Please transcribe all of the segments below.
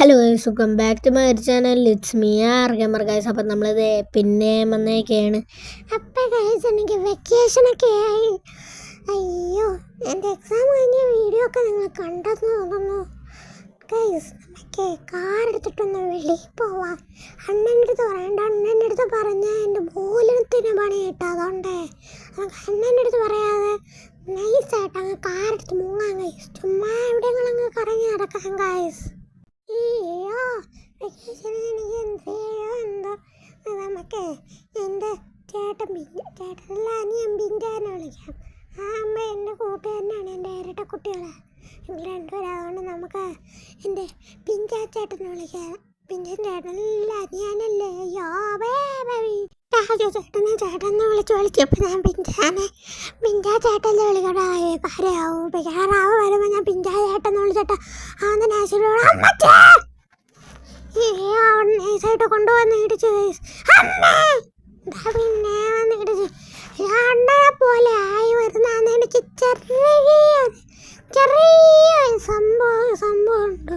Hello guys, welcome back to my channel. It's me R gamer guys. അപ്പം നമ്മളിത് പിന്നെ വന്നേക്കാണ്. അപ്പം ഗൈസ്, എനിക്ക് വെക്കേഷനൊക്കെ ആയി. അയ്യോ, എൻ്റെ എക്സാം കഴിഞ്ഞ വീഡിയോ ഒക്കെ നിങ്ങൾ കണ്ടെന്ന് തോന്നുന്നു. ഗൈസ്, നമുക്ക് കാർ എടുത്തിട്ടൊന്ന് വെളിയിൽ പോവാം. അണ്ണൻ്റെ അടുത്ത് പറയണ്ട, അണ്ണൻ്റെ അടുത്ത് പറഞ്ഞാൽ എൻ്റെ മൂലത്തിന് പണി കിട്ടും. അതുകൊണ്ട് നമുക്ക് അണ്ണൻ്റെ അടുത്ത് പറയാതെ നൈസായിട്ട് അങ്ങ് കാർ എടുത്ത് മുങ്ങാം ഗൈസ്. ചുമ്മാ എവിടെയെങ്കിലും കറങ്ങി നടക്കാം ഗൈസ്. അയ്യോ, വെക്കേഷന് എനിക്ക് എന്തോ നമുക്ക് എൻ്റെ ചേട്ടനല്ല അനിയൻ ബിഞ്ചാനെ വിളിക്കാം. ആ അമ്മ എൻ്റെ കൂട്ടുകാരനാണ്, എൻ്റെ ഇരട്ട കുട്ടികളെ ഞങ്ങൾ രണ്ടുപേരും. അതുകൊണ്ട് നമുക്ക് എൻ്റെ ബിഞ്ചാ ചേട്ടനെ വിളിക്കാം. ബിഞ്ചൻ ചേട്ടനല്ല അനിയനല്ലേ. അയ്യോ ചേട്ടനെ വിളിച്ചപ്പോൾ ഞാൻ ബിഞ്ചാ ചേട്ടനെ വിളിക്കട്ടെ. കാര്യമാവും വരുമ്പോൾ ഞാൻ ബിഞ്ചാ ചേട്ടനെ വിളിച്ചിട്ട് അവൻ്റെ നാശിലോട് നൈസായിട്ട് കൊണ്ടുവന്ന് ഇടിച്ചു. പിന്നെ വന്ന് ഇടിച്ചു. അണ്ണനെ പോലെ ആയി വരുന്ന എനിക്ക് ചെറിയ സംഭവമുണ്ട്.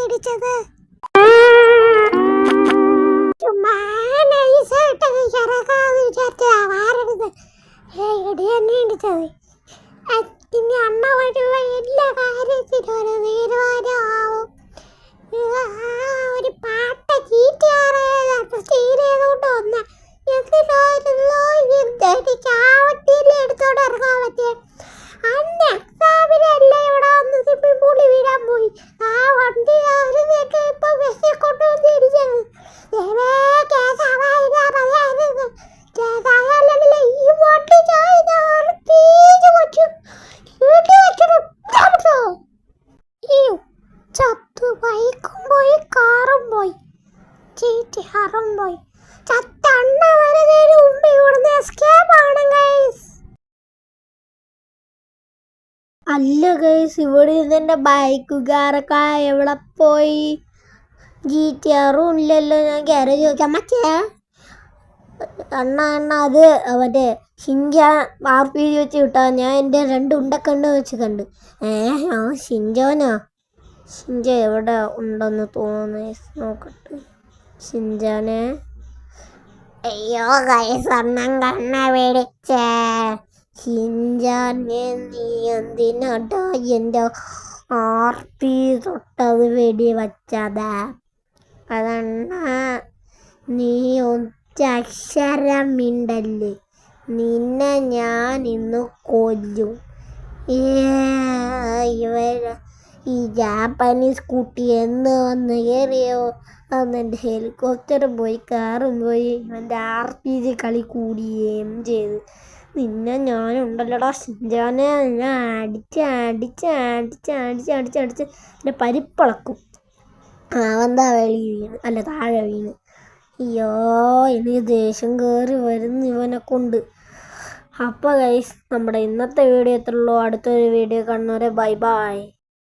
ഇടിച്ചത് ചുമ്മാ നൈസായിട്ട് ഇറക്കാന്ന് വിചാരിച്ചത് ഇടി തന്നെ ഇടിച്ചത്. പിന്നെ അണ്ണ വരുമ്പോ എല്ലാ കാര്യത്തിനും ഒരു തീരുമാനമാവും. ഒരു പാട്ട ചീറ്റിയാറേതുകൊണ്ട് വന്ന എനിക്ക് ആ വണ്ടിയിൽ എടുത്തോണ്ട് ഇറങ്ങാൻ പറ്റിയ അന്ന് എക്സാമിനല്ലേ ഇവിടെ വന്ന് സ്വിമ്മിംഗ് പൂളിൽ വീഴാൻ പോയി. ആ വണ്ടി ആരുന്നൊക്കെ ഇപ്പൊ ബസ്സിൽ കൊണ്ടുവന്ന് ഇടിച്ചത്. ഈ വണ്ടി ചത്തു. ബൈക്കും പോയി, കാറും പോയി, ചീറ്റിയാറും പോയി. ചത്തണ്ണ വരുന്നതിന് മുമ്പ് ഇവിടുന്ന് എസ്കേപ്പ് ആണ് ഗൈസ്. അല്ല ഗൈസ്, ഇവിടെ ഇതിൻ്റെ ബൈക്കുകാരൊക്കെ എവിടെ പോയി? ജിടിആറും ഇല്ലല്ലോ. ഞാൻ ഗ്യാരേജ് ചോദിക്കാം. മറ്റേ അണ്ണ അത് മറ്റേ ഷിൻജാൻ RPG വെച്ച് കിട്ടാ. ഞാൻ എൻ്റെ 2 ഉണ്ടക്കണ്ണ് വെച്ച് കണ്ട്. ആ ഷിൻജോനാ? ഷിൻജ എവിടെ ഉണ്ടെന്ന് തോന്നുന്നു. നോക്കട്ടെ, ഷിൻജാനെ. അയ്യോ ഗൈസ്, അണ്ണൻ കണ്ണ പേടിച്ചേ. ഷിൻജാനെ, നീ എന്തിനാട്ടോ എൻ്റെ RP തൊട്ടത് വെടി വച്ചതാ? അതണ്ണ, നീ ഒറ്റക്ഷരം മിണ്ടല്ലേ, നിന്നെ ഞാൻ ഇന്ന് കൊല്ലും. ഈ ജാപ്പനീസ് കുട്ടി എന്ന് വന്ന് കയറിയോ അന്ന് എൻ്റെ ഹെലികോപ്റ്ററും പോയി, കാറും പോയി, എൻ്റെ RPG കളി കൂടിയേം ചെയ്ത്. നിന്നെ ഞാനുണ്ടല്ലോടാ ഷിൻജാനെ, ഞാൻ അടിച്ച് എൻ്റെ പരിപ്പളക്കും. അവന്താ വെളി വീണ്, അല്ല താഴെ വീണ്. അയ്യോ, എനിക്ക് ദേഷ്യം കയറി വരുന്നു ഇവനെ കൊണ്ട്. അപ്പോൾ ഗൈസ്, നമ്മുടെ ഇന്നത്തെ വീഡിയോ എത്രയുള്ളൂ. അടുത്തൊരു വീഡിയോ കാണുന്നവരെ ബൈ ബൈ.